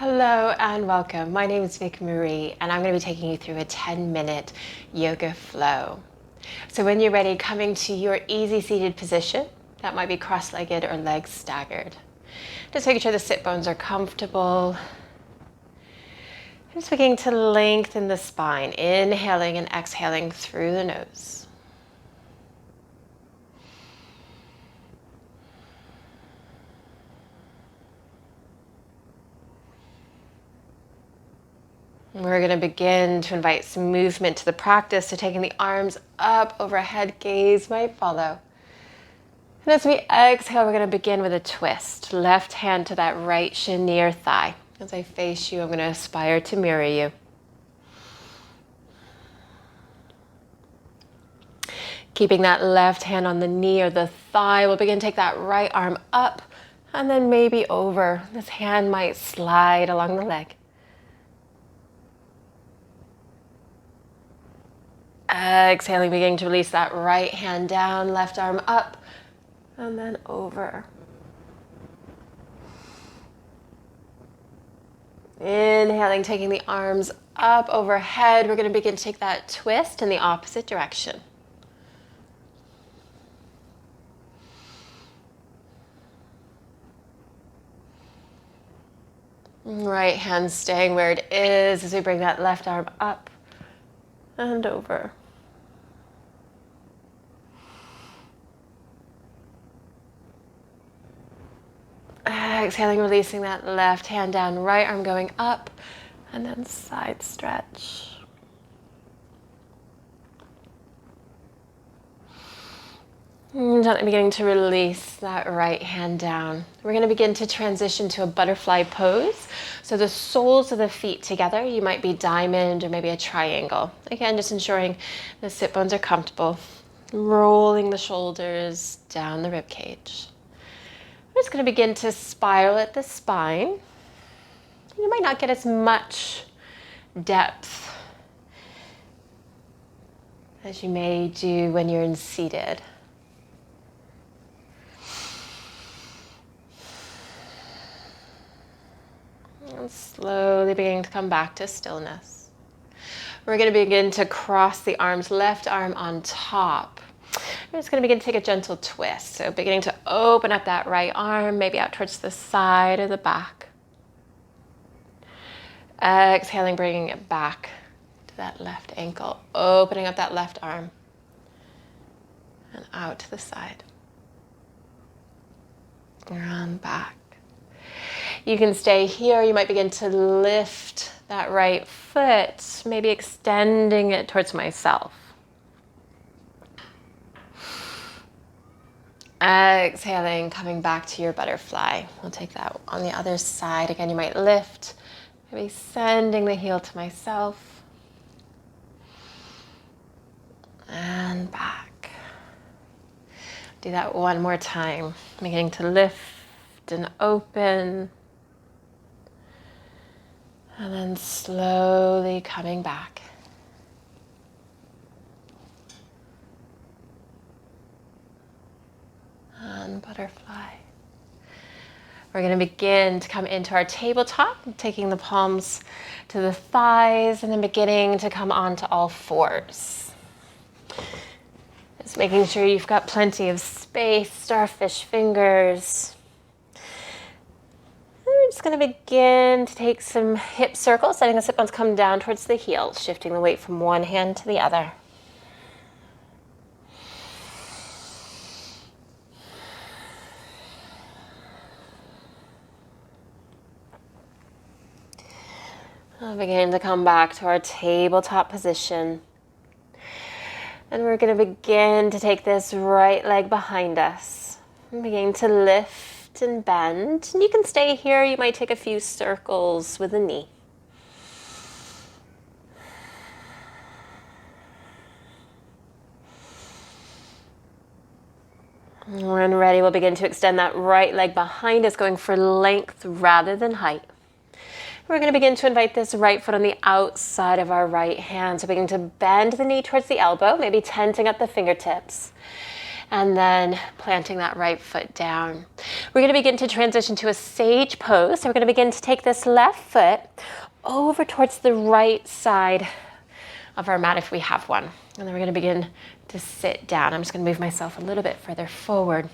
Hello and welcome. My name is Vickie-Marie and I'm going to be taking you through a 10-minute yoga flow. So when you're ready, coming to your easy seated position, that might be cross-legged or legs staggered. Just making sure the sit bones are comfortable. Just beginning to lengthen the spine, inhaling and exhaling through the nose. We're going to begin to invite some movement to the practice, so taking the arms up overhead, gaze might follow. And as we exhale, we're going to begin with a twist. Left hand to that right shin, near thigh. As I face you, I'm going to aspire to mirror you. Keeping that left hand on the knee or the thigh, we'll begin to take that right arm up and then maybe over. This hand might slide along the leg. Exhaling, beginning to release that right hand down, left arm up, and then over. Inhaling, taking the arms up overhead. We're going to begin to take that twist in the opposite direction. Right hand staying where it is as we bring that left arm up and over. Exhaling, releasing that left hand down, right arm going up, and then side stretch. And gently beginning to release that right hand down. We're going to begin to transition to a butterfly pose. So the soles of the feet together, you might be diamond or maybe a triangle. Again, just ensuring the sit bones are comfortable. Rolling the shoulders down the rib cage. We're just going to begin to spiral at the spine. You might not get as much depth as you may do when you're in seated. And slowly beginning to come back to stillness. We're going to begin to cross the arms, left arm on top. I'm just going to begin to take a gentle twist. So beginning to open up that right arm, maybe out towards the side or the back. Exhaling, bringing it back to that left ankle, opening up that left arm and out to the side. And back. You can stay here. You might begin to lift that right foot, maybe extending it towards myself. Exhaling, coming back to your butterfly. We'll take that on the other side. Again, you might lift, maybe sending the heel to myself. And back. Do that one more time. Beginning to lift and open. And then slowly coming back. And butterfly. We're going to begin to come into our tabletop, taking the palms to the thighs and then beginning to come onto all fours. Just making sure you've got plenty of space, starfish fingers. We're just going to begin to take some hip circles, letting the sit bones come down towards the heels, shifting the weight from one hand to the other. We'll begin to come back to our tabletop position. And we're going to begin to take this right leg behind us. And begin to lift and bend. And you can stay here. You might take a few circles with the knee. And when ready, we'll begin to extend that right leg behind us, going for length rather than height. We're going to begin to invite this right foot on the outside of our right hand. So begin to bend the knee towards the elbow, maybe tensing up the fingertips. And then planting that right foot down. We're going to begin to transition to a sage pose. So we're going to begin to take this left foot over towards the right side of our mat if we have one. And then we're going to begin to sit down. I'm just going to move myself a little bit further forward.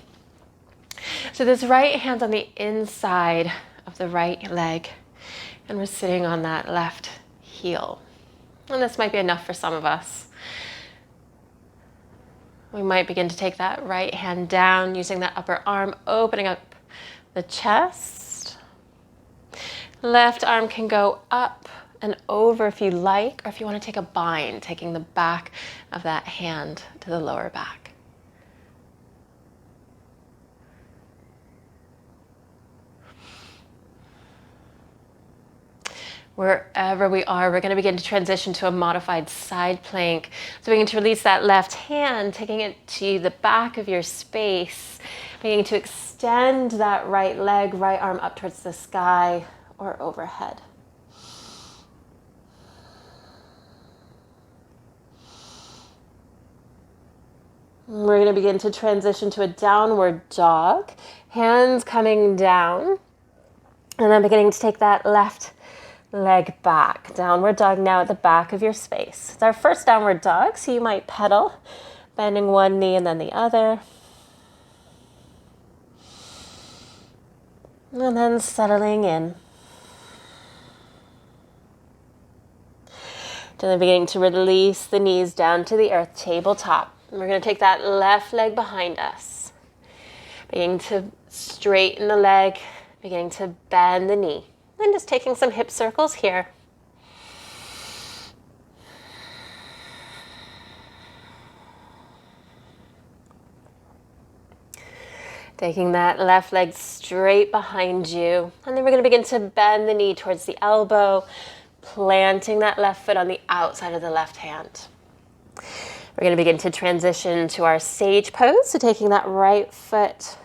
So this right hand's on the inside of the right leg, and we're sitting on that left heel. And this might be enough for some of us. We might begin to take that right hand down, using that upper arm, opening up the chest. Left arm can go up and over if you like, or if you want to take a bind, taking the back of that hand to the lower back. Wherever we are, we're going to begin to transition to a modified side plank. So beginning to release that left hand, taking it to the back of your space, beginning to extend that right leg, right arm up towards the sky or overhead. We're going to begin to transition to a downward dog, hands coming down, and then beginning to take that left leg back. Downward dog now at the back of your space. It's our first downward dog, so you might pedal, bending one knee and then the other. And then settling in. To the beginning to release the knees down to the earth, tabletop. And we're going to take that left leg behind us. Beginning to straighten the leg, beginning to bend the knee. And just taking some hip circles here. Taking that left leg straight behind you. And then we're going to begin to bend the knee towards the elbow, planting that left foot on the outside of the left hand. We're going to begin to transition to our sage pose. So taking that right foot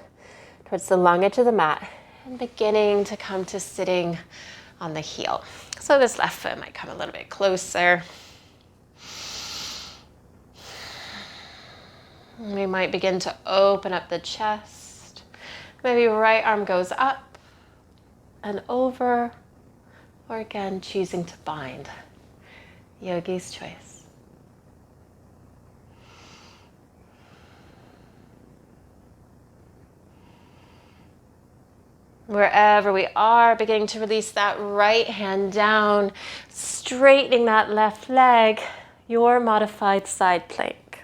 towards the long edge of the mat. And beginning to come to sitting on the heel. So this left foot might come a little bit closer. We might begin to open up the chest. Maybe right arm goes up and over, or again choosing to bind. Yogi's choice. Wherever we are, beginning to release that right hand down, straightening that left leg, your modified side plank.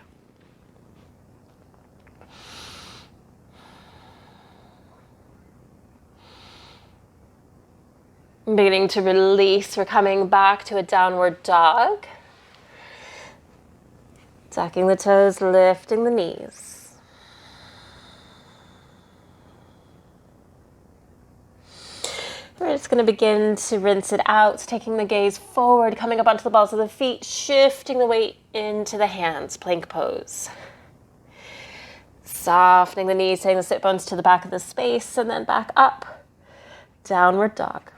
Beginning to release, we're coming back to a downward dog. Tucking the toes, lifting the knees. We're just going to begin to rinse it out, taking the gaze forward, coming up onto the balls of the feet, shifting the weight into the hands, plank pose. Softening the knees, taking the sit bones to the back of the space, and then back up, downward dog.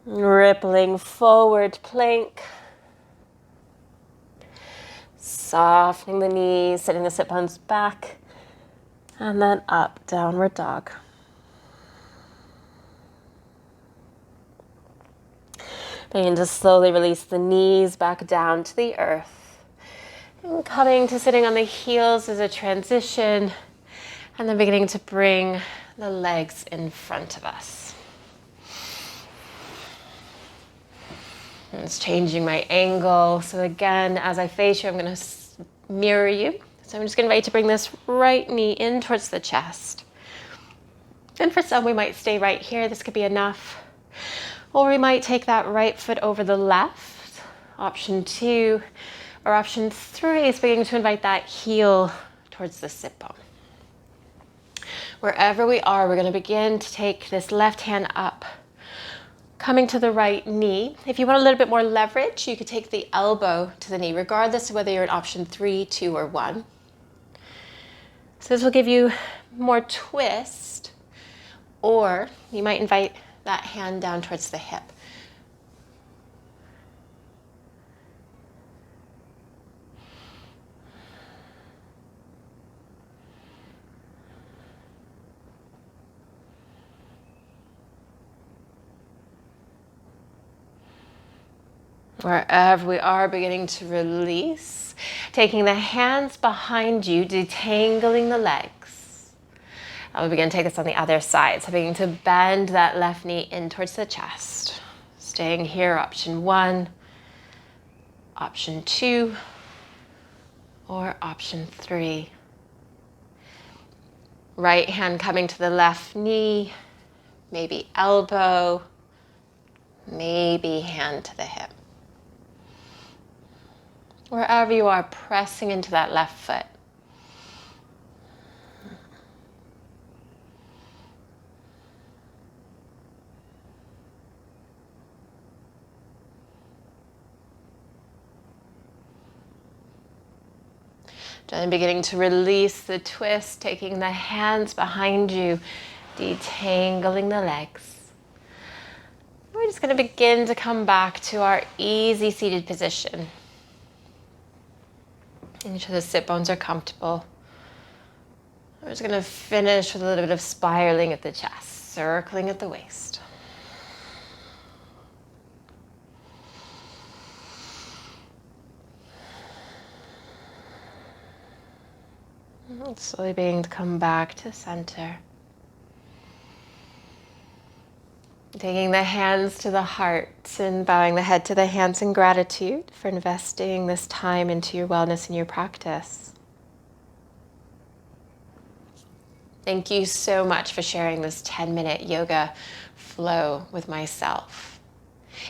Rippling forward plank. Softening the knees, sitting the sit bones back, and then up, downward dog. Begin to slowly release the knees back down to the earth. And coming to sitting on the heels is a transition, and then beginning to bring the legs in front of us. And it's changing my angle. So again, as I face you, I'm going to mirror you. So I'm just going to invite you to bring this right knee in towards the chest. And for some, we might stay right here. This could be enough. Or we might take that right foot over the left. Option 2. Or option 3 is beginning to invite that heel towards the sit bone. Wherever we are, we're going to begin to take this left hand up. Coming to the right knee. If you want a little bit more leverage, you could take the elbow to the knee, regardless of whether you're in option 3, 2, or 1. So this will give you more twist, or you might invite that hand down towards the hip. Wherever we are, beginning to release. Taking the hands behind you, detangling the legs. And we'll begin to take this on the other side. So beginning to bend that left knee in towards the chest. Staying here, option 1, option 2, or option 3. Right hand coming to the left knee, maybe elbow, maybe hand to the hip. Wherever you are, pressing into that left foot. Then beginning to release the twist, taking the hands behind you, detangling the legs. We're just going to begin to come back to our easy seated position. Making sure the sit bones are comfortable. We're just going to finish with a little bit of spiraling at the chest, circling at the waist. And slowly beginning to come back to center. Taking the hands to the heart and bowing the head to the hands in gratitude for investing this time into your wellness and your practice. Thank you so much for sharing this 10-minute yoga flow with myself.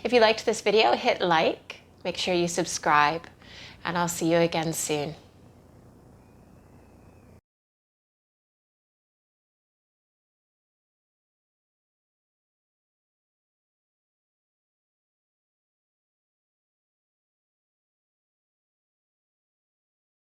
If you liked this video, hit like, make sure you subscribe, and I'll see you again soon.